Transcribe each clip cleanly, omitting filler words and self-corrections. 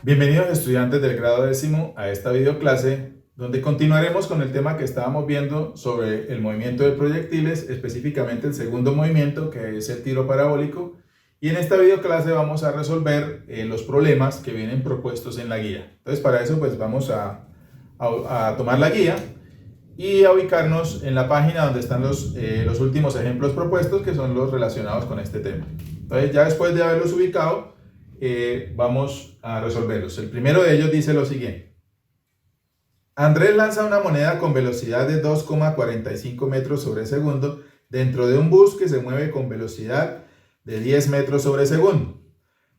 Bienvenidos estudiantes del grado décimo a esta videoclase donde continuaremos con el tema que estábamos viendo sobre el movimiento de proyectiles, específicamente el segundo movimiento que es el tiro parabólico, y en esta videoclase vamos a resolver los problemas que vienen propuestos en la guía. Entonces para eso pues vamos a tomar la guía y a ubicarnos en la página donde están los últimos ejemplos propuestos, que son los relacionados con este tema. Entonces ya después de haberlos ubicado, vamos a resolverlos. El primero de ellos dice lo siguiente: Andrés lanza una moneda con velocidad de 2,45 metros sobre segundo dentro de un bus que se mueve con velocidad de 10 metros sobre segundo.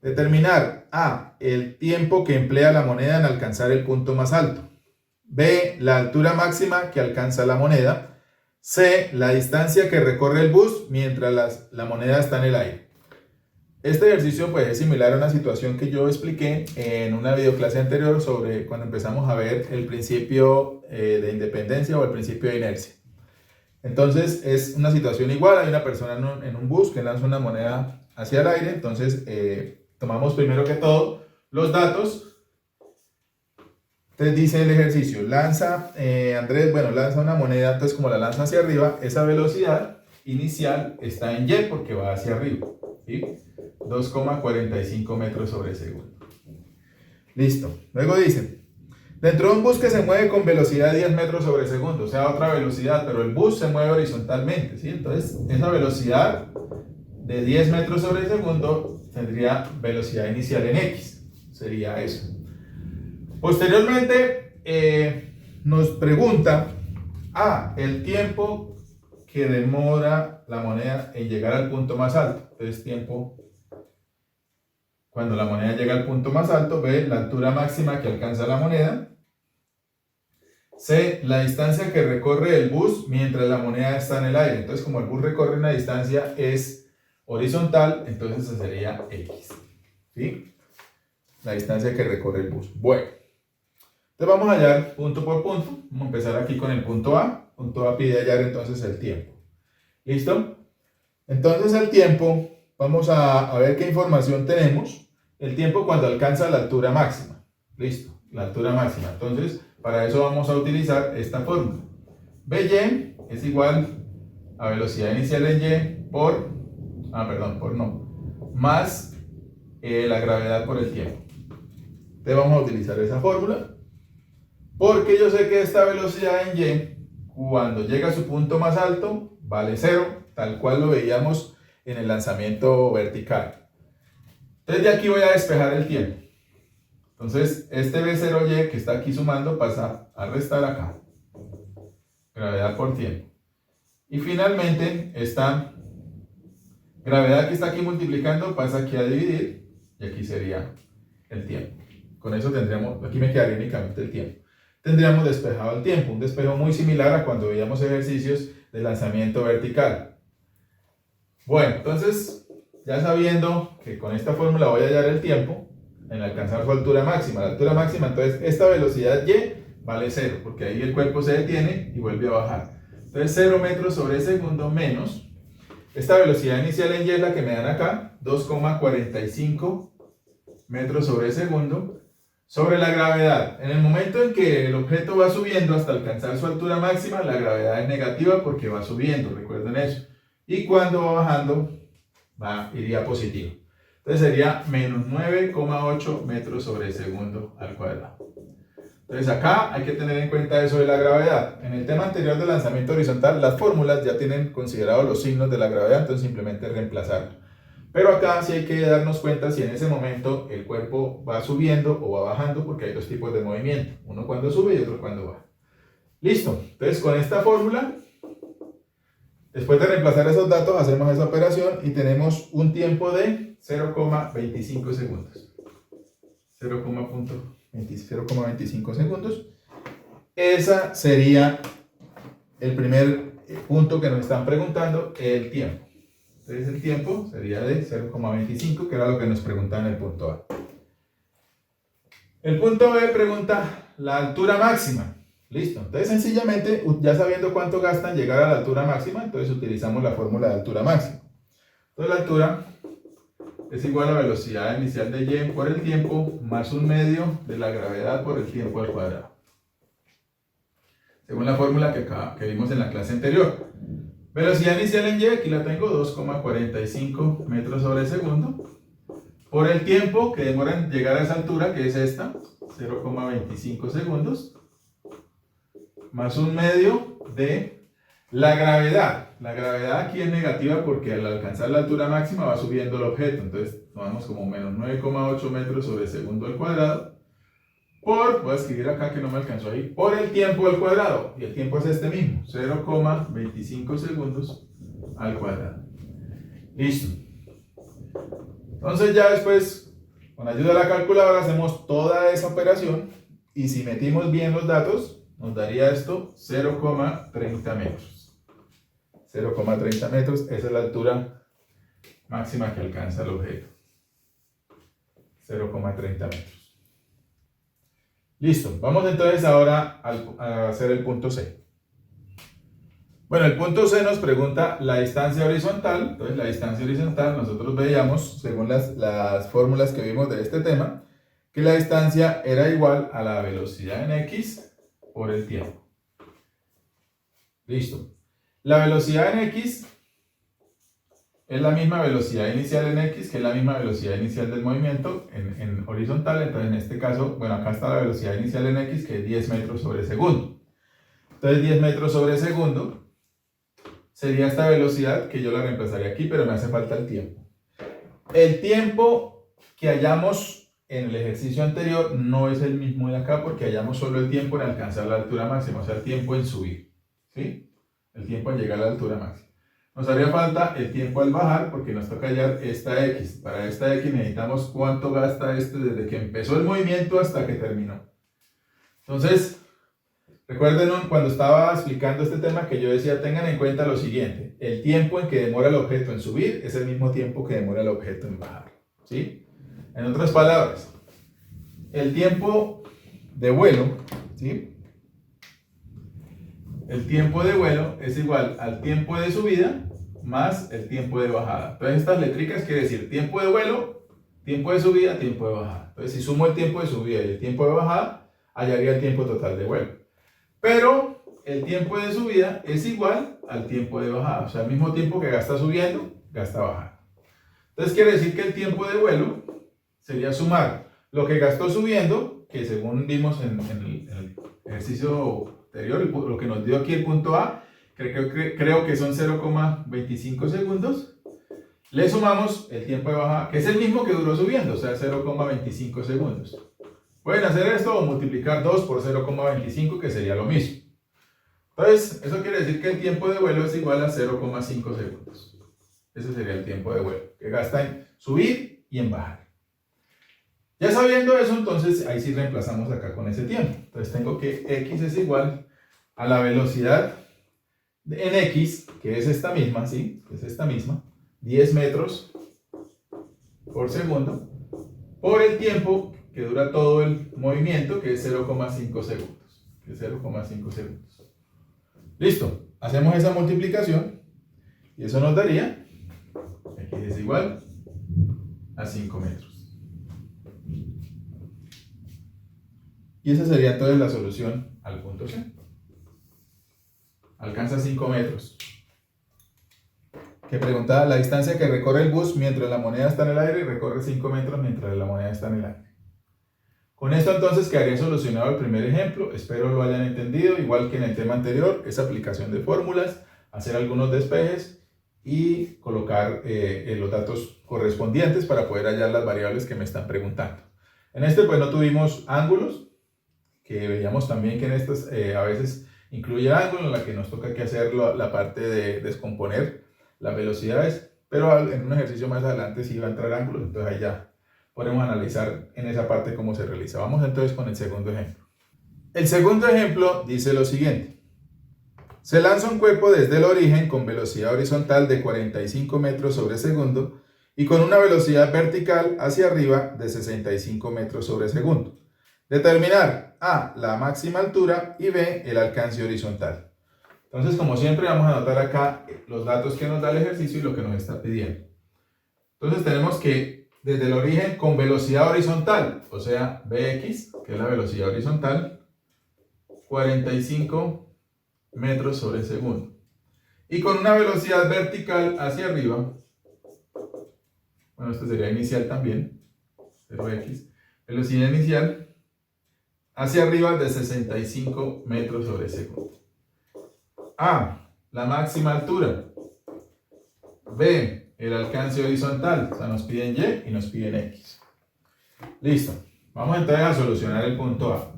Determinar A, el tiempo que emplea la moneda en alcanzar el punto más alto. B, la altura máxima que alcanza la moneda. C, la distancia que recorre el bus mientras la moneda está en el aire. Este ejercicio pues es similar a una situación que yo expliqué en una videoclase anterior sobre cuando empezamos a ver el principio de independencia o el principio de inercia. Entonces es una situación igual, hay una persona en un bus que lanza una moneda hacia el aire. Entonces tomamos primero que todo los datos. Entonces dice el ejercicio, Andrés, lanza una moneda, entonces como la lanza hacia arriba, esa velocidad inicial está en Y porque va hacia arriba, ¿sí? 2,45 metros sobre segundo. Listo. Luego dice, dentro de un bus que se mueve con velocidad de 10 metros sobre segundo, o sea, otra velocidad, pero el bus se mueve horizontalmente, ¿sí? Entonces, esa velocidad de 10 metros sobre segundo tendría velocidad inicial en X. Sería eso. Posteriormente, nos pregunta el tiempo que demora la moneda en llegar al punto más alto. Entonces, tiempo cuando la moneda llega al punto más alto. B, la altura máxima que alcanza la moneda. C, la distancia que recorre el bus mientras la moneda está en el aire. Entonces, como el bus recorre una distancia es horizontal, entonces esa sería X, ¿sí? La distancia que recorre el bus. Bueno, entonces vamos a hallar punto por punto. Vamos a empezar aquí con el punto A. Punto A pide hallar entonces el tiempo. ¿Listo? Entonces el tiempo, vamos a ver qué información tenemos. El tiempo cuando alcanza la altura máxima. Listo, la altura máxima. Entonces, para eso vamos a utilizar esta fórmula. By es igual a velocidad inicial en Y más la gravedad por el tiempo. Entonces vamos a utilizar esa fórmula, porque yo sé que esta velocidad en Y, cuando llega a su punto más alto, vale 0, tal cual lo veíamos en el lanzamiento vertical. Entonces de aquí voy a despejar el tiempo. Entonces este B0Y que está aquí sumando pasa a restar acá. Gravedad por tiempo. Y finalmente esta gravedad que está aquí multiplicando pasa aquí a dividir. Y aquí sería el tiempo. Con eso tendríamos, aquí me quedaría únicamente el tiempo. Tendríamos despejado el tiempo. Un despejo muy similar a cuando veíamos ejercicios de lanzamiento vertical. Bueno, entonces, ya sabiendo que con esta fórmula voy a hallar el tiempo en alcanzar su altura máxima. La altura máxima, entonces, esta velocidad Y vale 0, porque ahí el cuerpo se detiene y vuelve a bajar. Entonces, 0 metros sobre segundo menos esta velocidad inicial en Y es la que me dan acá, 2,45 metros sobre segundo, sobre la gravedad. En el momento en que el objeto va subiendo hasta alcanzar su altura máxima, la gravedad es negativa porque va subiendo, recuerden eso. Y cuando va bajando, iría positivo. Entonces sería menos 9,8 metros sobre segundo al cuadrado. Entonces acá hay que tener en cuenta eso de la gravedad. En el tema anterior del lanzamiento horizontal, las fórmulas ya tienen considerados los signos de la gravedad, entonces simplemente reemplazarlo. Pero acá sí hay que darnos cuenta si en ese momento el cuerpo va subiendo o va bajando, porque hay dos tipos de movimiento, uno cuando sube y otro cuando baja. Listo, entonces con esta fórmula, después de reemplazar esos datos, hacemos esa operación y tenemos un tiempo de 0,25 segundos. 0,25 segundos. Esa sería el primer punto que nos están preguntando, el tiempo. Entonces el tiempo sería de 0,25, que era lo que nos preguntaban en el punto A. El punto B pregunta la altura máxima. Listo. Entonces sencillamente, ya sabiendo cuánto gastan llegar a la altura máxima, entonces utilizamos la fórmula de altura máxima. Entonces la altura es igual a la velocidad inicial de y por el tiempo más 1/2 de la gravedad por el tiempo al cuadrado. Según la fórmula que vimos en la clase anterior. Velocidad inicial en y, aquí la tengo, 2,45 metros sobre segundo. Por el tiempo que demora en llegar a esa altura, que es esta, 0,25 segundos. Más 1/2 de la gravedad. La gravedad aquí es negativa porque al alcanzar la altura máxima va subiendo el objeto. Entonces tomamos como menos 9,8 metros sobre segundo al cuadrado. Voy a escribir acá que no me alcanzó ahí, por el tiempo al cuadrado. Y el tiempo es este mismo, 0,25 segundos al cuadrado. Listo. Entonces ya después, con ayuda de la calculadora, hacemos toda esa operación. Y si metimos bien los datos, nos daría esto 0,30 metros. 0,30 metros, esa es la altura máxima que alcanza el objeto. 0,30 metros. Listo, vamos entonces ahora a hacer el punto C. Bueno, el punto C nos pregunta la distancia horizontal. Entonces la distancia horizontal nosotros veíamos, según las fórmulas que vimos de este tema, que la distancia era igual a la velocidad en x por el tiempo. Listo. La velocidad en x es la misma velocidad inicial en x, que es la misma velocidad inicial del movimiento en horizontal. Entonces en este caso, bueno, acá está la velocidad inicial en x, que es 10 metros sobre segundo. Entonces 10 metros sobre segundo sería esta velocidad, que yo la reemplazaría aquí, pero me hace falta el tiempo. El tiempo que hallamos en el ejercicio anterior no es el mismo de acá, porque hallamos solo el tiempo en alcanzar la altura máxima, o sea, el tiempo en subir, ¿sí? El tiempo en llegar a la altura máxima. Nos haría falta el tiempo al bajar, porque nos toca hallar esta x. Para esta x necesitamos cuánto gasta desde que empezó el movimiento hasta que terminó. Entonces, recuerden cuando estaba explicando este tema que yo decía, tengan en cuenta lo siguiente. El tiempo en que demora el objeto en subir es el mismo tiempo que demora el objeto en bajar, ¿sí? En otras palabras, el tiempo de vuelo, ¿sí? El tiempo de vuelo es igual al tiempo de subida más el tiempo de bajada. Entonces estas letricas quiere decir tiempo de vuelo, tiempo de subida, tiempo de bajada. Entonces si sumo el tiempo de subida y el tiempo de bajada, hallaría el tiempo total de vuelo. Pero el tiempo de subida es igual al tiempo de bajada. O sea, el mismo tiempo que gasta subiendo, gasta bajando. Entonces quiere decir que el tiempo de vuelo sería sumar lo que gastó subiendo, que según vimos en el ejercicio anterior, lo que nos dio aquí el punto A, creo que son 0,25 segundos. Le sumamos el tiempo de bajada, que es el mismo que duró subiendo, o sea, 0,25 segundos. Pueden hacer esto o multiplicar 2 por 0,25, que sería lo mismo. Entonces, eso quiere decir que el tiempo de vuelo es igual a 0,5 segundos. Ese sería el tiempo de vuelo, que gasta en subir y en bajar. Ya sabiendo eso, entonces ahí sí reemplazamos acá con ese tiempo. Entonces tengo que x es igual a la velocidad en x, que es esta misma, ¿sí? Es esta misma, 10 metros por segundo, por el tiempo que dura todo el movimiento, que es 0,5 segundos. Que es 0,5 segundos. Listo. Hacemos esa multiplicación y eso nos daría x es igual a 5 metros. Y esa sería entonces la solución al punto C. Alcanza 5 metros. Que preguntaba la distancia que recorre el bus mientras la moneda está en el aire, y recorre 5 metros mientras la moneda está en el aire. Con esto entonces quedaría solucionado el primer ejemplo. Espero lo hayan entendido. Igual que en el tema anterior, es aplicación de fórmulas, hacer algunos despejes y colocar los datos correspondientes para poder hallar las variables que me están preguntando. En este pues no tuvimos ángulos, que veíamos también que en estas a veces incluye ángulo, en la que nos toca que hacer la parte de descomponer las velocidades, pero en un ejercicio más adelante sí va a entrar ángulos, entonces ahí ya podemos analizar en esa parte cómo se realiza. Vamos entonces con el segundo ejemplo. El segundo ejemplo dice lo siguiente. Se lanza un cuerpo desde el origen con velocidad horizontal de 45 metros sobre segundo y con una velocidad vertical hacia arriba de 65 metros sobre segundo. Determinar A, la máxima altura, y B, el alcance horizontal. Entonces, como siempre, vamos a anotar acá los datos que nos da el ejercicio y lo que nos está pidiendo. Entonces tenemos que desde el origen con velocidad horizontal, o sea, Bx, que es la velocidad horizontal, 45 metros sobre segundo. Y con una velocidad vertical hacia arriba, bueno, esto sería inicial también, 0x, velocidad inicial hacia arriba de 65 metros sobre segundo. A, la máxima altura. B, el alcance horizontal. O sea, nos piden Y y nos piden X. Listo. Vamos entonces a solucionar el punto A.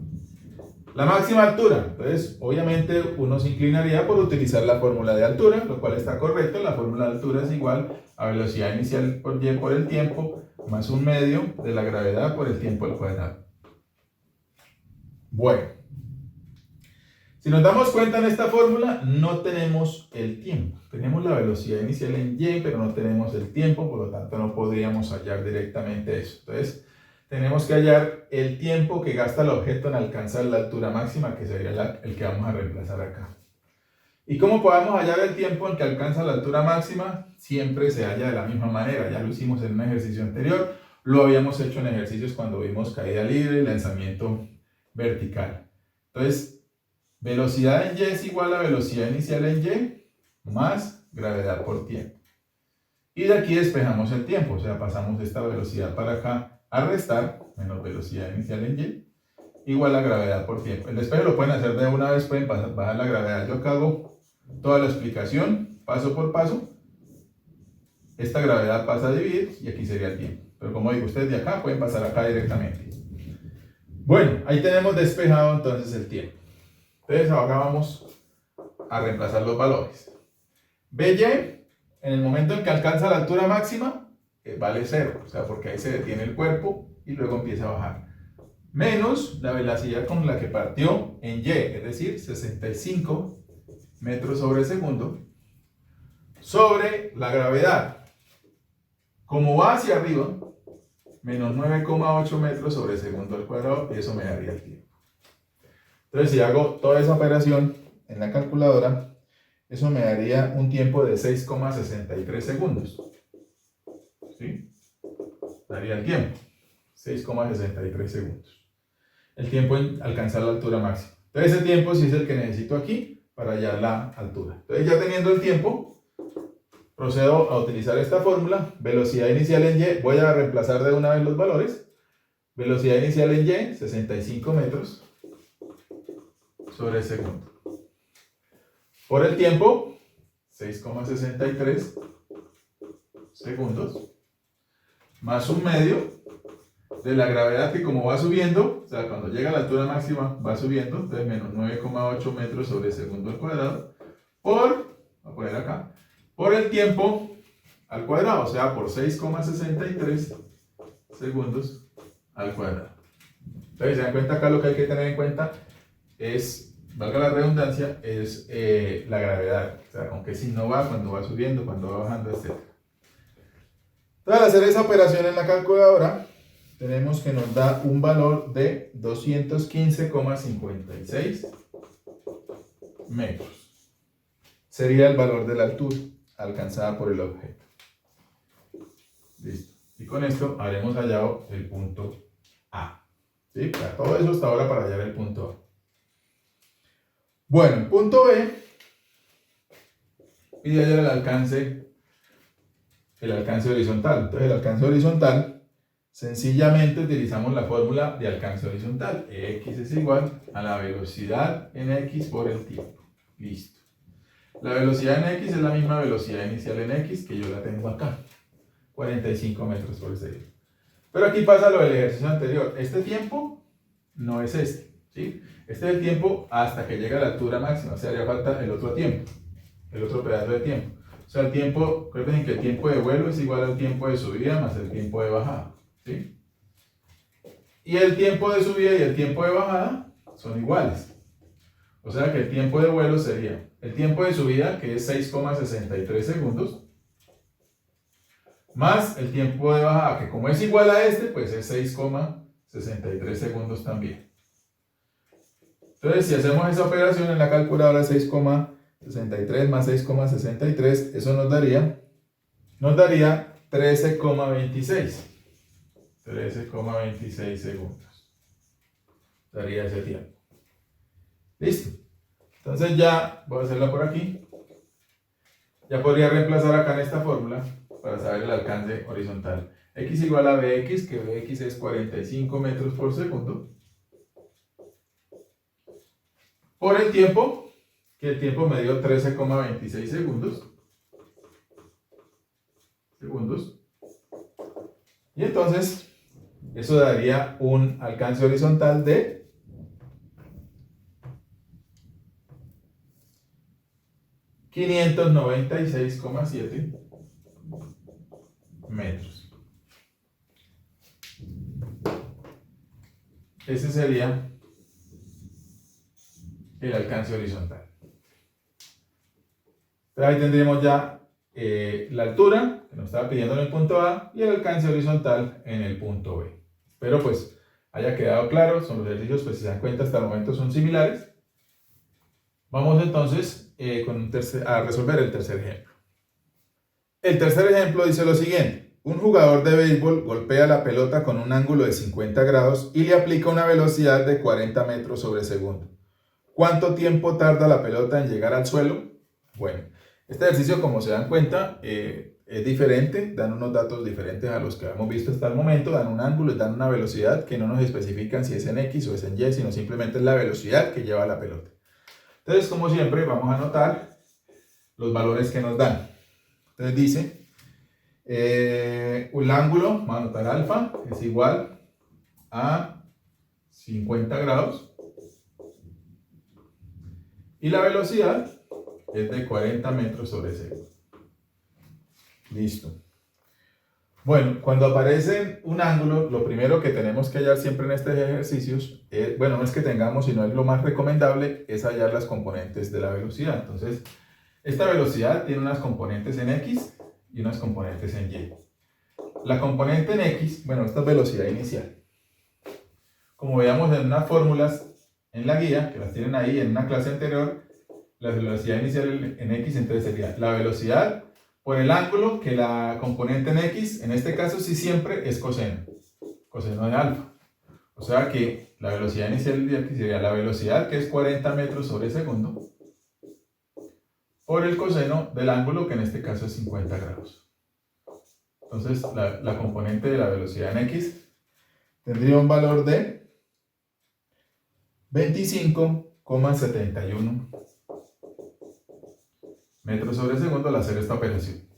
La máxima altura. Entonces, obviamente, uno se inclinaría por utilizar la fórmula de altura, lo cual está correcto. La fórmula de altura es igual a velocidad inicial por Y por el tiempo, más un medio de la gravedad por el tiempo al cuadrado. Bueno. Si nos damos cuenta en esta fórmula, no tenemos el tiempo. Tenemos la velocidad inicial en Y, pero no tenemos el tiempo, por lo tanto no podríamos hallar directamente eso. Entonces, tenemos que hallar el tiempo que gasta el objeto en alcanzar la altura máxima, que sería el que vamos a reemplazar acá. ¿Y cómo podemos hallar el tiempo en que alcanza la altura máxima? Siempre se halla de la misma manera. Ya lo hicimos en un ejercicio anterior, lo habíamos hecho en ejercicios cuando vimos caída libre y lanzamiento vertical. Entonces, velocidad en Y es igual a velocidad inicial en Y más gravedad por tiempo. Y de aquí despejamos el tiempo, o sea, pasamos esta velocidad para acá a restar, menos velocidad inicial en Y, igual a gravedad por tiempo. El despeje lo pueden hacer de una vez, pueden bajar la gravedad. Yo acá hago toda la explicación, paso por paso. Esta gravedad pasa a dividir y aquí sería el tiempo. Pero como digo, ustedes de acá pueden pasar acá directamente. Bueno, ahí tenemos despejado entonces el tiempo. Entonces ahora vamos a reemplazar los valores. BY, en el momento en que alcanza la altura máxima, vale 0, o sea, porque ahí se detiene el cuerpo y luego empieza a bajar. Menos la velocidad con la que partió en Y, es decir, 65 metros sobre segundo, sobre la gravedad. Como va hacia arriba, menos 9,8 metros sobre segundo al cuadrado, y eso me daría el tiempo. Entonces, si hago toda esa operación en la calculadora, eso me daría un tiempo de 6,63 segundos. ¿Sí? Daría el tiempo. 6,63 segundos. El tiempo en alcanzar la altura máxima. Entonces, ese tiempo sí es el que necesito aquí para hallar la altura. Entonces, ya teniendo el tiempo, procedo a utilizar esta fórmula. Velocidad inicial en Y. Voy a reemplazar de una vez los valores. Velocidad inicial en Y, 65 metros sobre segundo. Por el tiempo, 6,63 segundos, más un medio de la gravedad que como va subiendo, o sea, cuando llega a la altura máxima va subiendo, entonces menos 9,8 metros sobre segundo al cuadrado, voy a poner acá, por el tiempo al cuadrado, o sea, por 6,63 segundos al cuadrado. Entonces, se dan cuenta acá lo que hay que tener en cuenta es, valga la redundancia, es la gravedad, o sea, con qué signo va, cuando va subiendo, cuando va bajando, etc. Entonces, al hacer esa operación en la calculadora, tenemos que nos da un valor de 215,56 metros. Sería el valor de la altura alcanzada por el objeto. Listo. Y con esto habremos hallado el punto A. ¿Sí? Para todo eso hasta ahora para hallar el punto A. Bueno, el punto B pide hallar el alcance horizontal. Entonces, el alcance horizontal, sencillamente utilizamos la fórmula de alcance horizontal. X es igual a la velocidad en X por el tiempo. Listo. La velocidad en X es la misma velocidad inicial en X que yo la tengo acá. 45 metros por segundo. Pero aquí pasa lo del ejercicio anterior. Este tiempo no es este, ¿sí? Este es el tiempo hasta que llega a la altura máxima. O sea, haría falta el otro tiempo, el otro pedazo de tiempo. O sea, el tiempo, recuerden que el tiempo de vuelo es igual al tiempo de subida más el tiempo de bajada, ¿sí? Y el tiempo de subida y el tiempo de bajada son iguales. O sea que el tiempo de vuelo sería el tiempo de subida, que es 6,63 segundos, más el tiempo de bajada, que como es igual a este, pues es 6,63 segundos también. Entonces, si hacemos esa operación en la calculadora, 6,63 más 6,63, eso nos daría 13,26. 13,26 segundos. Daría ese tiempo. Listo. Entonces ya voy a hacerla por aquí. Ya podría reemplazar acá en esta fórmula para saber el alcance horizontal. X igual a Bx, que Bx es 45 metros por segundo. Por el tiempo, que el tiempo me dio 13,26 segundos. Y entonces, eso daría un alcance horizontal de 596,7 metros. Ese sería el alcance horizontal. Entonces ahí tendríamos ya la altura que nos estaba pidiendo en el punto A y el alcance horizontal en el punto B. Espero pues haya quedado claro. Son los ejercicios, pues si se dan cuenta hasta el momento son similares. Vamos entonces a resolver el tercer ejemplo. El tercer ejemplo dice lo siguiente. Un jugador de béisbol golpea la pelota con un ángulo de 50 grados y le aplica una velocidad de 40 metros sobre segundo. ¿Cuánto tiempo tarda la pelota en llegar al suelo? Bueno, este ejercicio, como se dan cuenta, es diferente, dan unos datos diferentes a los que hemos visto hasta el momento, dan un ángulo y dan una velocidad que no nos especifican si es en X o es en Y, sino simplemente es la velocidad que lleva la pelota. Entonces, como siempre, vamos a anotar los valores que nos dan. Entonces dice, el ángulo, vamos a anotar alfa, es igual a 50 grados. Y la velocidad es de 40 metros sobre segundo. Listo. Bueno, cuando aparece un ángulo, lo primero que tenemos que hallar siempre en estos ejercicios, bueno, no es que tengamos, sino es lo más recomendable, es hallar las componentes de la velocidad. Entonces, esta velocidad tiene unas componentes en X y unas componentes en Y. La componente en X, bueno, esta es velocidad inicial. Como veíamos en unas fórmulas en la guía, que las tienen ahí en una clase anterior, la velocidad inicial en X entonces sería la velocidad por el ángulo, que la componente en X, en este caso sí siempre es coseno de alfa. O sea que la velocidad inicial de X sería la velocidad, que es 40 metros sobre segundo, por el coseno del ángulo, que en este caso es 50 grados. Entonces la componente de la velocidad en X tendría un valor de 25,71 metros sobre segundo al hacer esta operación.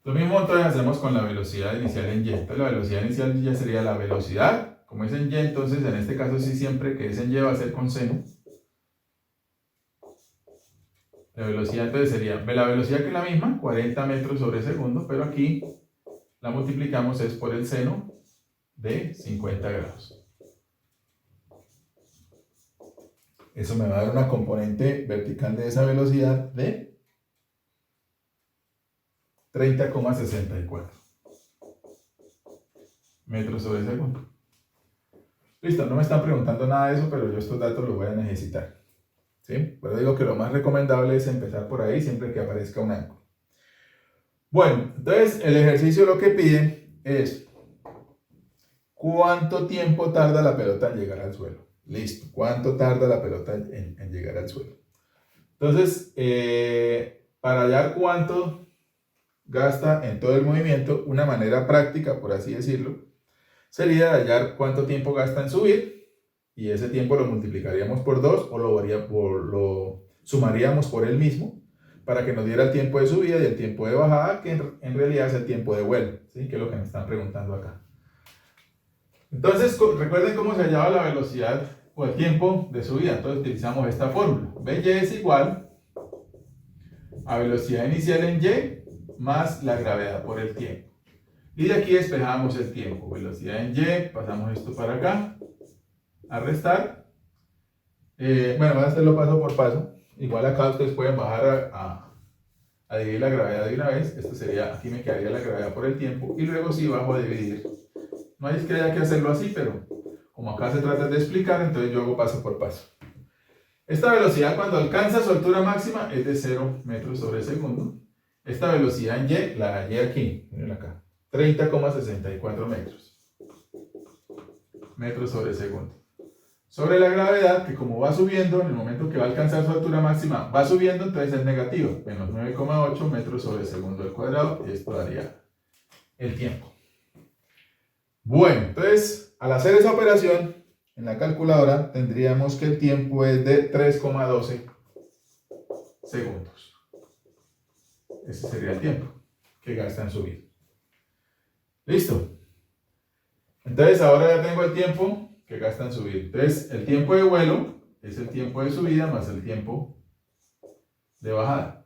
Lo mismo entonces hacemos con la velocidad inicial en Y. Entonces la velocidad inicial ya sería la velocidad, como es en Y, entonces en este caso sí siempre que es en Y va a ser con seno. La velocidad entonces sería, la velocidad que es la misma, 40 metros sobre segundo, pero aquí la multiplicamos es por el seno de 50 grados. Eso me va a dar una componente vertical de esa velocidad de 30,64 metros sobre segundo. Listo, no me están preguntando nada de eso, pero yo estos datos los voy a necesitar. ¿Sí? Pero digo que lo más recomendable es empezar por ahí siempre que aparezca un ángulo. Bueno, entonces el ejercicio lo que pide es ¿cuánto tiempo tarda la pelota en llegar al suelo? Listo, ¿cuánto tarda la pelota en llegar al suelo? Entonces, para hallar cuánto gasta en todo el movimiento, una manera práctica, por así decirlo, sería hallar cuánto tiempo gasta en subir, y ese tiempo lo multiplicaríamos por 2 o lo sumaríamos por él mismo, para que nos diera el tiempo de subida y el tiempo de bajada, que en realidad es el tiempo de vuelo, ¿sí? Que es lo que me están preguntando acá. Entonces, recuerden cómo se hallaba la velocidad o el tiempo de subida. Entonces utilizamos esta fórmula. Vy es igual a velocidad inicial en Y más la gravedad por el tiempo. Y de aquí despejamos el tiempo. Velocidad en Y, pasamos esto para acá, a restar. Bueno, voy a hacerlo paso por paso. Igual acá ustedes pueden bajar a dividir la gravedad de una vez. Esto sería, aquí me quedaría la gravedad por el tiempo. Y luego sí bajo a dividir. No hay que haya que hacerlo así, pero como acá se trata de explicar, entonces yo hago paso por paso. Esta velocidad cuando alcanza su altura máxima es de 0 metros sobre segundo. Esta velocidad en Y, la Y aquí, miren acá, 30,64 metros sobre segundo. Sobre la gravedad, que como va subiendo, en el momento que va a alcanzar su altura máxima, va subiendo, entonces es negativo, menos 9,8 metros sobre segundo al cuadrado, y esto daría el tiempo. Bueno, entonces, al hacer esa operación, en la calculadora tendríamos que el tiempo es de 3,12 segundos. Ese sería el tiempo que gasta en subir. ¿Listo? Entonces, ahora ya tengo el tiempo que gasta en subir. Entonces, el tiempo de vuelo es el tiempo de subida más el tiempo de bajada.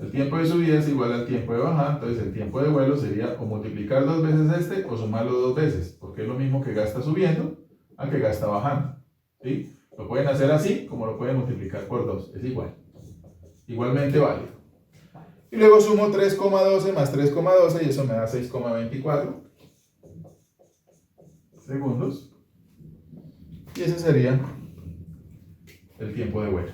El tiempo de subida es igual al tiempo de bajada, entonces el tiempo de vuelo sería o multiplicar 2 veces este o sumarlo 2 veces, porque es lo mismo que gasta subiendo a que gasta bajando. ¿Sí? Lo pueden hacer así, como lo pueden multiplicar por 2, es igual. Igualmente válido. Y luego sumo 3,12 más 3,12 y eso me da 6,24 segundos. Y ese sería el tiempo de vuelo.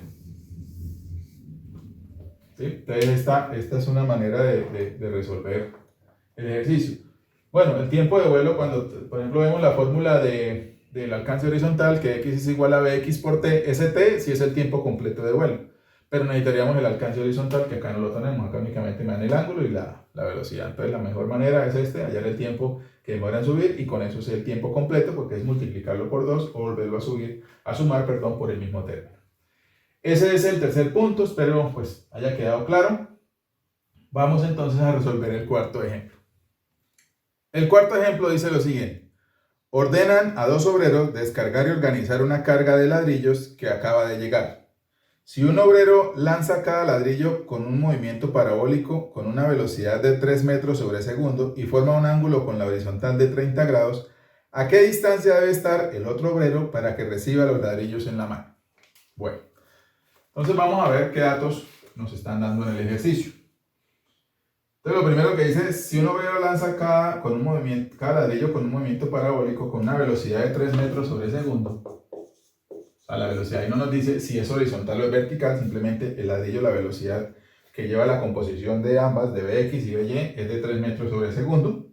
¿Sí? Entonces esta es una manera de resolver el ejercicio. Bueno, el tiempo de vuelo, cuando por ejemplo vemos la fórmula del alcance horizontal, que x es igual a bx por t, ese t sí es el tiempo completo de vuelo. Pero necesitaríamos el alcance horizontal, que acá no lo tenemos, acá únicamente me dan el ángulo y la velocidad. Entonces la mejor manera es hallar el tiempo que demora en subir, y con eso es el tiempo completo, porque es multiplicarlo por 2 o volverlo a sumar por el mismo término. Ese es el tercer punto, espero pues haya quedado claro. Vamos entonces a resolver el cuarto ejemplo. El cuarto ejemplo dice lo siguiente. Ordenan a 2 obreros descargar y organizar una carga de ladrillos que acaba de llegar. Si un obrero lanza cada ladrillo con un movimiento parabólico con una velocidad de 3 metros sobre segundo y forma un ángulo con la horizontal de 30 grados, ¿a qué distancia debe estar el otro obrero para que reciba los ladrillos en la mano? Bueno, entonces vamos a ver qué datos nos están dando en el ejercicio. Entonces lo primero que dice es, si un obrero lanza cada ladrillo con un movimiento parabólico con una velocidad de 3 metros sobre segundo, a la velocidad, y no nos dice si es horizontal o es vertical, simplemente el ladrillo, la velocidad que lleva la composición de ambas, de Bx y By, es de 3 metros sobre segundo,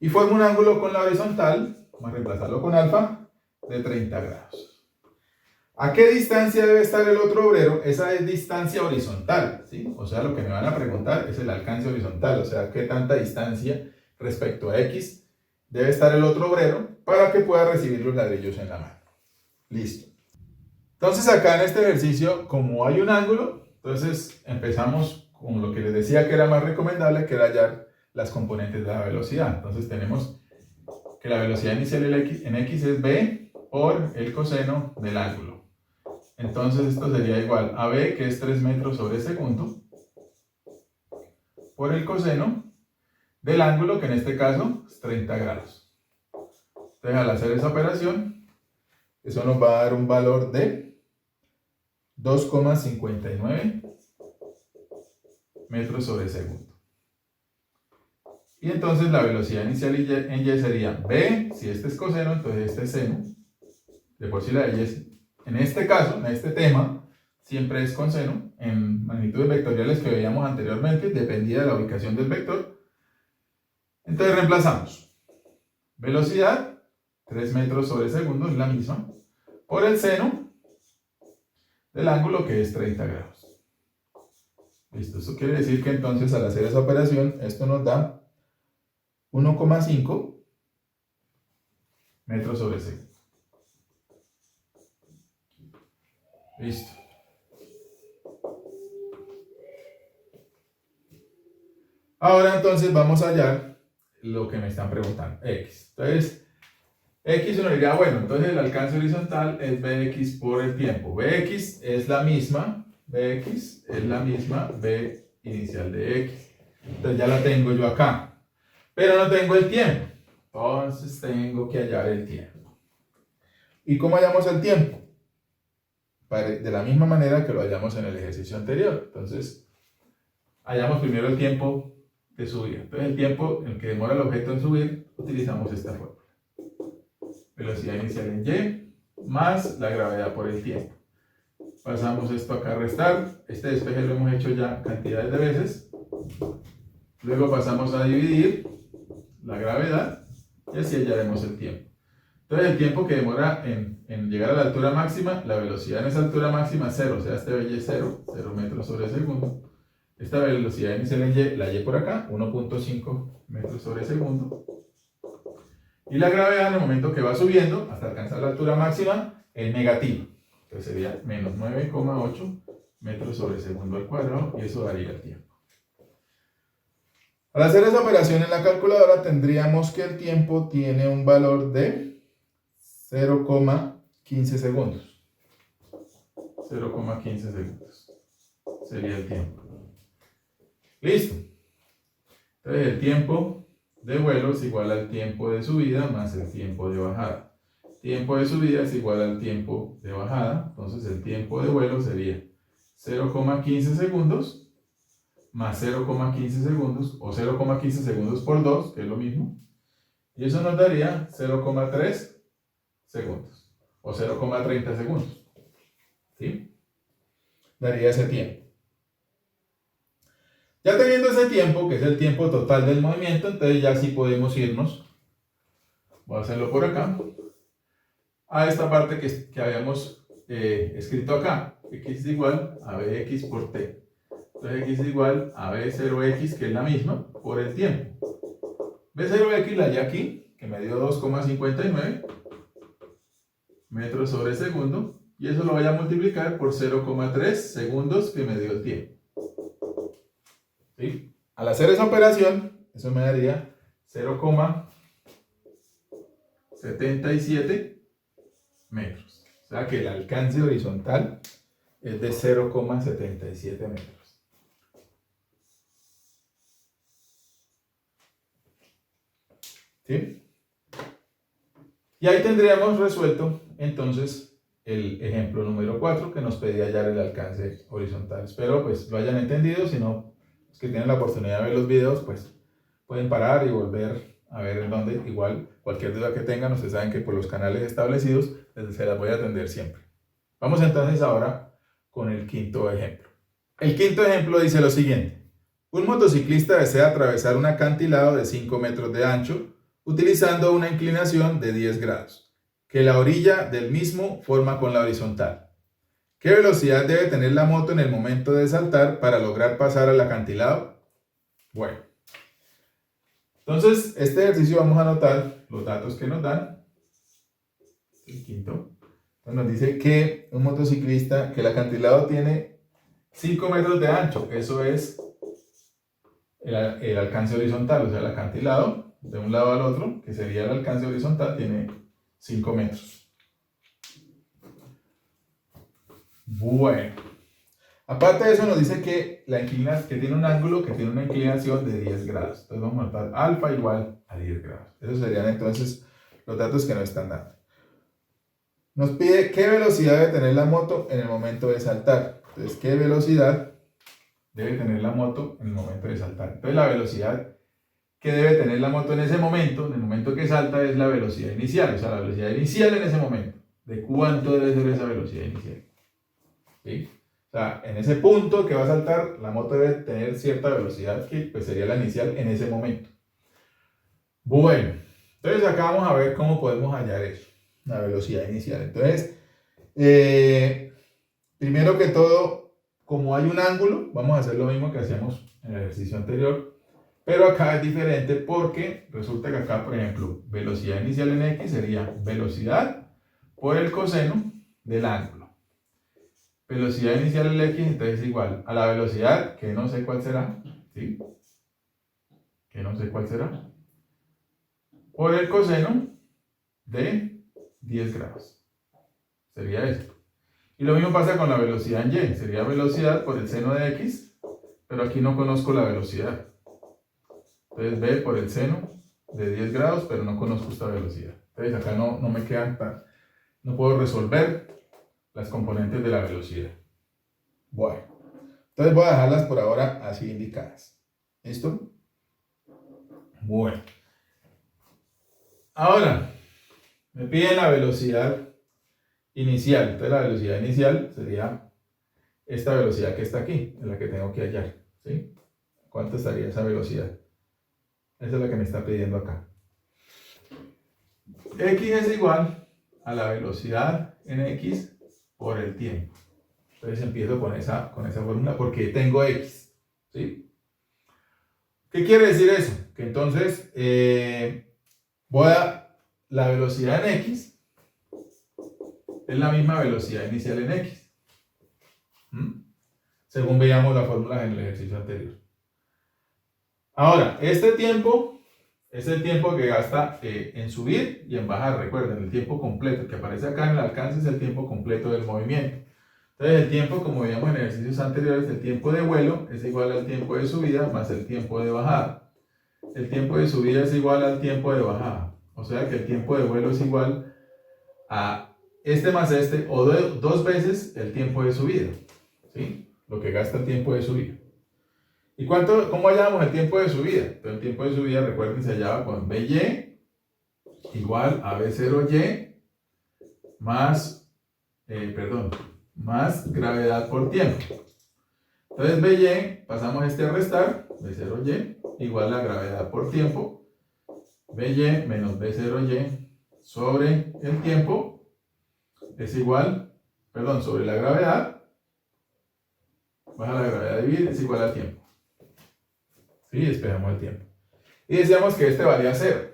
y forma un ángulo con la horizontal, vamos a reemplazarlo con alfa, de 30 grados. ¿A qué distancia debe estar el otro obrero? Esa es distancia horizontal, ¿sí? O sea, lo que me van a preguntar es el alcance horizontal, o sea, qué tanta distancia respecto a X debe estar el otro obrero para que pueda recibir los ladrillos en la mano. Listo. Entonces acá en este ejercicio, como hay un ángulo, entonces empezamos con lo que les decía que era más recomendable, que era hallar las componentes de la velocidad. Entonces tenemos que la velocidad inicial en x es b por el coseno del ángulo. Entonces esto sería igual a b, que es 3 metros sobre segundo, por el coseno del ángulo, que en este caso es 30 grados. Entonces al hacer esa operación, eso nos va a dar un valor de 2,59 metros sobre segundo. Y entonces la velocidad inicial en y sería b, si este es coseno, entonces este es seno. De por sí la de y, en este caso, en este tema, siempre es con seno. En magnitudes vectoriales que veíamos anteriormente, dependía de la ubicación del vector. Entonces reemplazamos. Velocidad, 3 metros sobre segundo, es la misma, por el seno del ángulo, que es 30 grados. Listo, esto quiere decir que entonces al hacer esa operación, esto nos da 1,5 metros sobre segundo. Listo. Ahora entonces vamos a hallar lo que me están preguntando, x. Entonces, x uno diría, bueno, entonces el alcance horizontal es bx por el tiempo. Bx es la misma, b inicial de x. Entonces ya la tengo yo acá, pero no tengo el tiempo. Entonces tengo que hallar el tiempo. ¿Y cómo hallamos el tiempo? De la misma manera que lo hallamos en el ejercicio anterior. Entonces, hallamos primero el tiempo de subida. Entonces, el tiempo en que demora el objeto en subir, utilizamos esta fórmula. Velocidad inicial en y más la gravedad por el tiempo. Pasamos esto acá a restar. Este despeje lo hemos hecho ya cantidades de veces. Luego pasamos a dividir. la gravedad y así hallaremos el tiempo. Entonces el tiempo que demora en llegar a la altura máxima, la velocidad en esa altura máxima es 0, o sea, este y es 0, 0 metros sobre segundo. Esta velocidad inicial en y, la y por acá, 1.5 metros sobre segundo. Y la gravedad en el momento que va subiendo hasta alcanzar la altura máxima es negativa. Entonces sería menos 9,8 metros sobre segundo al cuadrado y eso daría el tiempo. Al hacer esa operación en la calculadora tendríamos que el tiempo tiene un valor de 0,15 segundos. 0,15 segundos sería el tiempo. Listo. Entonces el tiempo de vuelo es igual al tiempo de subida más el tiempo de bajada. Tiempo de subida es igual al tiempo de bajada. Entonces el tiempo de vuelo sería 0,15 segundos más 0,15 segundos o 0,15 segundos por 2, que es lo mismo. Y eso nos daría 0,3 segundos o 0,30 segundos. ¿Sí? Daría ese tiempo. Ya teniendo ese tiempo, que es el tiempo total del movimiento, entonces ya sí podemos irnos, voy a hacerlo por acá, a esta parte que habíamos escrito acá, x es igual a bx por t. Entonces x es igual a b0x, que es la misma, por el tiempo. b0x la hallé aquí, que me dio 2,59 metros sobre segundo, y eso lo voy a multiplicar por 0,3 segundos que me dio el tiempo. ¿Sí? Al hacer esa operación, eso me daría 0,77 metros. O sea que el alcance horizontal es de 0,77 metros. ¿Sí? Y ahí tendríamos resuelto entonces el ejemplo número 4 que nos pedía hallar el alcance horizontal. Espero pues lo hayan entendido. Si no, los que tienen la oportunidad de ver los videos pues pueden parar y volver a ver en dónde. Igual cualquier duda que tengan, ustedes saben que por los canales establecidos se las voy a atender siempre. Vamos entonces ahora con el quinto ejemplo. El quinto ejemplo dice lo siguiente: un motociclista desea atravesar un acantilado de 5 metros de ancho utilizando una inclinación de 10 grados, que la orilla del mismo forma con la horizontal. ¿Qué velocidad debe tener la moto en el momento de saltar para lograr pasar al acantilado? Bueno, entonces este ejercicio vamos a anotar los datos que nos dan. El quinto. Entonces nos dice que un motociclista, que el acantilado tiene 5 metros de ancho, eso es el alcance horizontal, o sea el acantilado de un lado al otro, que sería el alcance horizontal, tiene 5 metros. Bueno, aparte de eso nos dice que que tiene un ángulo que tiene una inclinación de 10 grados. Entonces vamos a notar alfa igual a 10 grados. Esos serían entonces los datos que nos están dando. Nos pide qué velocidad debe tener la moto en el momento de saltar. Entonces, ¿qué velocidad debe tener la moto en el momento de saltar? Entonces la velocidad que debe tener la moto en ese momento, en el momento que salta, es la velocidad inicial, o sea, la velocidad inicial en ese momento. ¿De cuánto debe ser esa velocidad inicial? ¿Sí? O sea, en ese punto que va a saltar, la moto debe tener cierta velocidad que pues, sería la inicial en ese momento. Bueno, entonces acá vamos a ver cómo podemos hallar eso, la velocidad inicial. Entonces, primero que todo, como hay un ángulo, vamos a hacer lo mismo que hacíamos en el ejercicio anterior. Pero acá es diferente porque resulta que acá, por ejemplo, velocidad inicial en X sería velocidad por el coseno del ángulo. Velocidad inicial en X entonces es igual a la velocidad, que no sé cuál será, ¿sí? Que no sé cuál será, por el coseno de 10 grados. Sería esto. Y lo mismo pasa con la velocidad en Y. Sería velocidad por el seno de X, pero aquí no conozco la velocidad. Entonces B por el seno de 10 grados, pero no conozco esta velocidad. Entonces acá no me quedan no puedo resolver las componentes de la velocidad. Bueno, entonces voy a dejarlas por ahora así indicadas. ¿Listo? Bueno. Ahora, me piden la velocidad inicial. Entonces la velocidad inicial sería esta velocidad que está aquí, en la que tengo que hallar. ¿Sí? ¿Cuánto estaría esa velocidad? Esa es la que me está pidiendo acá. X es igual a la velocidad en X por el tiempo. Entonces empiezo con esa fórmula porque tengo X. ¿Sí? ¿Qué quiere decir eso? Que entonces la velocidad en X es la misma velocidad inicial en X. Según veíamos las fórmulas en el ejercicio anterior. Ahora, este tiempo es el tiempo que gasta en subir y en bajar. Recuerden, el tiempo completo que aparece acá en el alcance es el tiempo completo del movimiento. Entonces, el tiempo, como veíamos en ejercicios anteriores, el tiempo de vuelo es igual al tiempo de subida más el tiempo de bajada. El tiempo de subida es igual al tiempo de bajada. O sea que el tiempo de vuelo es igual a este más este, o dos veces el tiempo de subida. ¿Sí? Lo que gasta el tiempo de subida. ¿Y cómo hallamos el tiempo de subida? Entonces, el tiempo de subida, recuerden, se hallaba con BY igual a B0Y más gravedad por tiempo. Entonces, BY, pasamos este a restar, B0Y igual a gravedad por tiempo, BY menos B0Y sobre el tiempo es igual, sobre la gravedad, baja la gravedad dividir, es igual al tiempo. ¿Sí? Despejamos el tiempo. Y decíamos que este valía 0,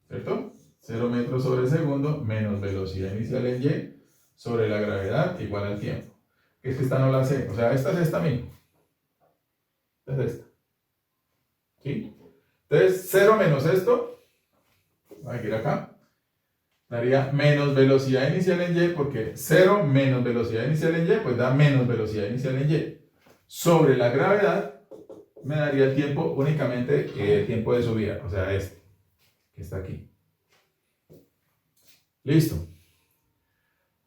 ¿cierto? 0 metros sobre segundo menos velocidad inicial en Y sobre la gravedad igual al tiempo. Es que esta no la sé, o sea, esta es esta misma. Esta es esta. ¿Sí? Entonces, 0 menos esto, voy a ir acá, daría menos velocidad inicial en Y, porque 0 menos velocidad inicial en Y, pues da menos velocidad inicial en Y. Sobre la gravedad, me daría el tiempo únicamente el tiempo de subida, o sea, este, que está aquí. Listo.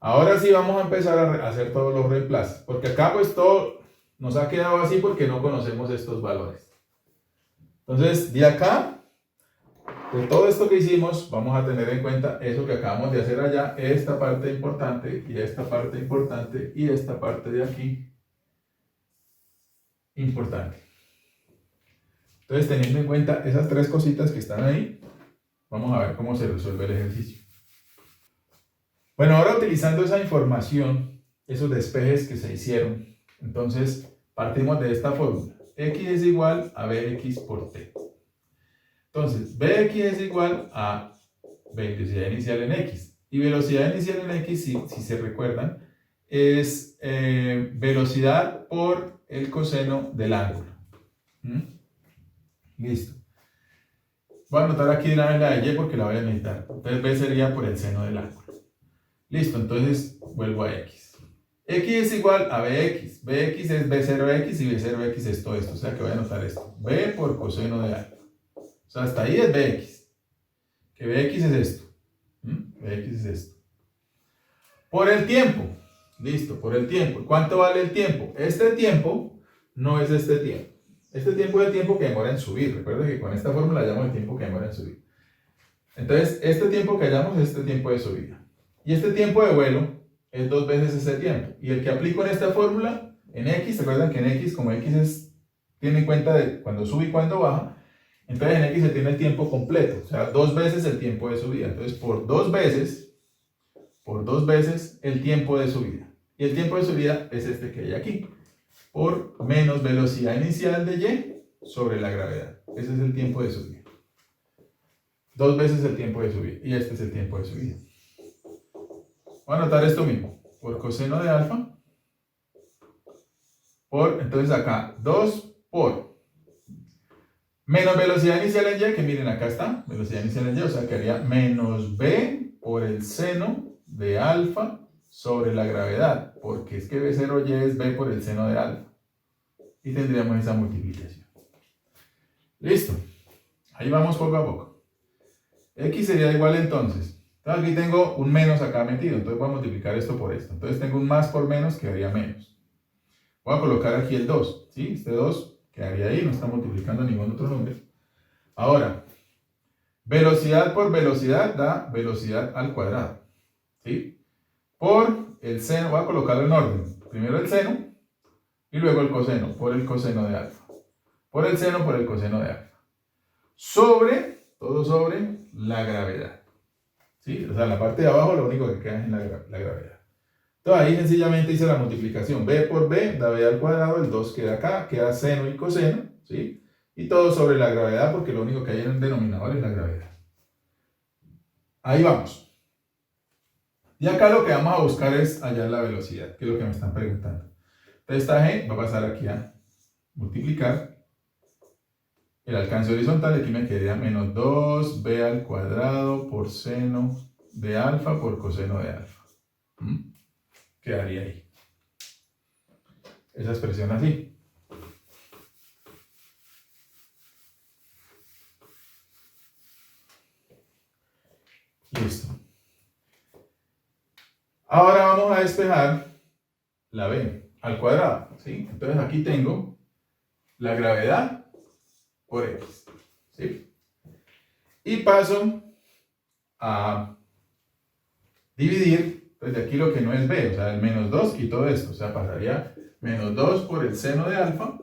Ahora sí vamos a empezar a hacer todos los reemplazos, porque acá pues todo nos ha quedado así porque no conocemos estos valores. Entonces, de acá, de todo esto que hicimos, vamos a tener en cuenta eso que acabamos de hacer allá, esta parte importante, y esta parte importante, y esta parte de aquí, importante. Entonces, teniendo en cuenta esas tres cositas que están ahí, vamos a ver cómo se resuelve el ejercicio. Bueno, ahora utilizando esa información, esos despejes que se hicieron, entonces partimos de esta fórmula. X es igual a Bx por T. Entonces, Bx es igual a velocidad inicial en X. Y velocidad inicial en X, si se recuerdan, es velocidad por el coseno del ángulo. Listo. Voy a anotar aquí una vez la de Y porque la voy a necesitar. Entonces B sería por el seno del ángulo. Listo, entonces vuelvo a X. X es igual a Bx. Bx es B0x y B0x es todo esto. O sea que voy a anotar esto. B por coseno de ángulo. O sea, hasta ahí es Bx. Que Bx es esto. Bx es esto. Por el tiempo. Listo, por el tiempo. ¿Cuánto vale el tiempo? Este tiempo no es este tiempo. Este tiempo es el tiempo que demora en subir. Recuerden que con esta fórmula hallamos el tiempo que demora en subir. Entonces, este tiempo que hallamos es este tiempo de subida. Y este tiempo de vuelo es 2 veces ese tiempo. Y el que aplico en esta fórmula, en X, recuerden que en X, como X tiene en cuenta de cuando sube y cuando baja, entonces en X se tiene el tiempo completo. O sea, 2 veces el tiempo de subida. Entonces, por dos veces el tiempo de subida. Y el tiempo de subida es este que hay aquí. Por menos velocidad inicial de Y sobre la gravedad. Ese es el tiempo de subida. 2 veces el tiempo de subida. Y este es el tiempo de subida. Voy a anotar esto mismo. Por coseno de alfa. Entonces acá, 2 por menos velocidad inicial en Y, que miren, acá está, velocidad inicial en Y, o sea que haría menos B por el seno de alfa sobre la gravedad, porque es que B0Y es B por el seno de alfa. Y tendríamos esa multiplicación. Listo. Ahí vamos poco a poco. X sería igual entonces. Aquí tengo un menos acá metido, entonces voy a multiplicar esto por esto. Entonces tengo un más por menos que haría menos. Voy a colocar aquí el 2, ¿sí? Este 2 quedaría ahí, no está multiplicando ningún otro número. Ahora, velocidad por velocidad da velocidad al cuadrado, ¿sí? Por el seno, voy a colocarlo en orden. Primero el seno y luego el coseno, por el coseno de alfa. Por el seno, por el coseno de alfa. todo sobre la gravedad. ¿Sí? O sea, la parte de abajo lo único que queda es la gravedad. Entonces ahí sencillamente hice la multiplicación. B por B da B al cuadrado, el 2 queda acá, queda seno y coseno, ¿sí? Y todo sobre la gravedad porque lo único que hay en el denominador es la gravedad. Ahí vamos. Y acá lo que vamos a buscar es hallar la velocidad, que es lo que me están preguntando. Entonces esta G va a pasar aquí a multiplicar el alcance horizontal, aquí me quedaría menos 2b al cuadrado por seno de alfa por coseno de alfa. Quedaría ahí. Esa expresión así. Listo. Ahora vamos a despejar la b al cuadrado, ¿sí? Entonces aquí tengo la gravedad por x, ¿sí? Y paso a dividir, pues de aquí lo que no es b, o sea, el menos 2 y todo esto, o sea, pasaría menos 2 por el seno de alfa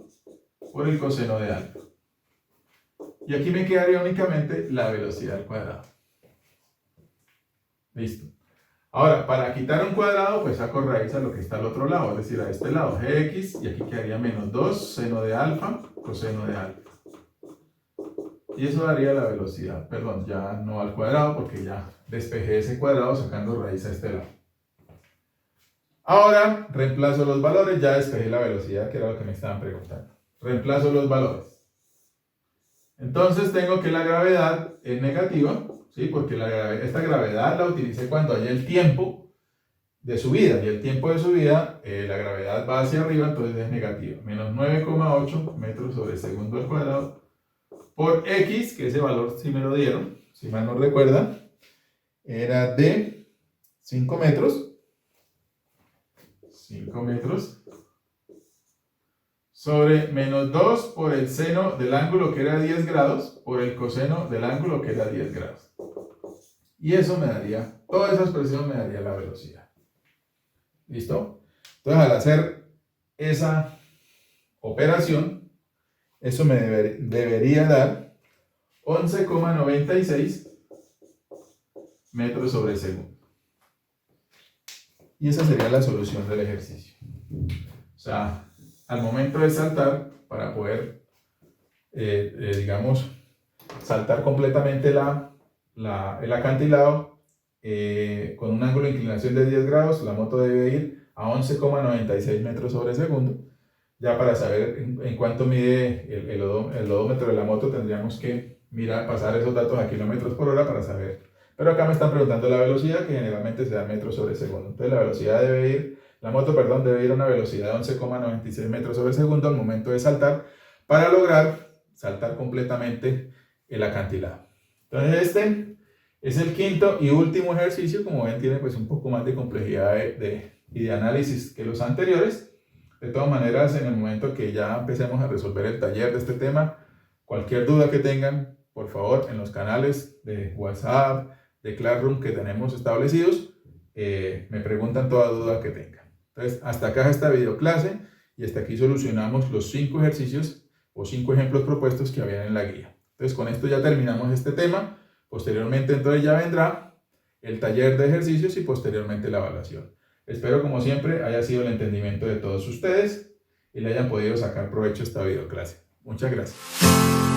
por el coseno de alfa. Y aquí me quedaría únicamente la velocidad al cuadrado. Listo. Ahora, para quitar un cuadrado, pues saco raíz a lo que está al otro lado, es decir, a este lado, gx, y aquí quedaría menos 2 seno de alfa coseno de alfa. Y eso daría la velocidad, perdón, ya no al cuadrado porque ya despejé ese cuadrado sacando raíz a este lado. Ahora reemplazo los valores, ya despejé la velocidad que era lo que me estaban preguntando. Reemplazo los valores. Entonces tengo que la gravedad es negativa, ¿sí? Porque esta gravedad la utilicé cuando hay el tiempo de subida, y el tiempo de subida, la gravedad va hacia arriba, entonces es negativa. Menos 9,8 metros sobre segundo al cuadrado por x, que ese valor sí me lo dieron, si mal no recuerdan, era de 5 metros. 5 metros sobre menos 2 por el seno del ángulo que era 10 grados por el coseno del ángulo que era 10 grados. Y eso me daría, toda esa expresión me daría la velocidad. ¿Listo? Entonces al hacer esa operación, eso me debería dar 11,96 metros sobre segundo. Y esa sería la solución del ejercicio. O sea, al momento de saltar, para poder, digamos, saltar completamente el acantilado, con un ángulo de inclinación de 10 grados, la moto debe ir a 11,96 metros sobre segundo. Ya para saber en cuánto mide el odómetro de la moto, tendríamos que pasar esos datos a kilómetros por hora para saber. Pero acá me están preguntando la velocidad, que generalmente se da metros sobre segundo. Entonces la velocidad la moto debe ir a una velocidad de 11,96 metros sobre segundo al momento de saltar, para lograr saltar completamente el acantilado. Entonces este es el quinto y último ejercicio. Como ven, tiene pues un poco más de complejidad y de análisis que los anteriores. De todas maneras, en el momento que ya empecemos a resolver el taller de este tema, cualquier duda que tengan, por favor, en los canales de WhatsApp, de Classroom que tenemos establecidos, me preguntan toda duda que tengan. Entonces, hasta acá esta videoclase, y hasta aquí solucionamos los 5 ejercicios o 5 ejemplos propuestos que habían en la guía. Entonces, con esto ya terminamos este tema. Posteriormente, entonces ya vendrá el taller de ejercicios y posteriormente la evaluación. Espero, como siempre, haya sido el entendimiento de todos ustedes y le hayan podido sacar provecho a esta videoclase. Muchas gracias.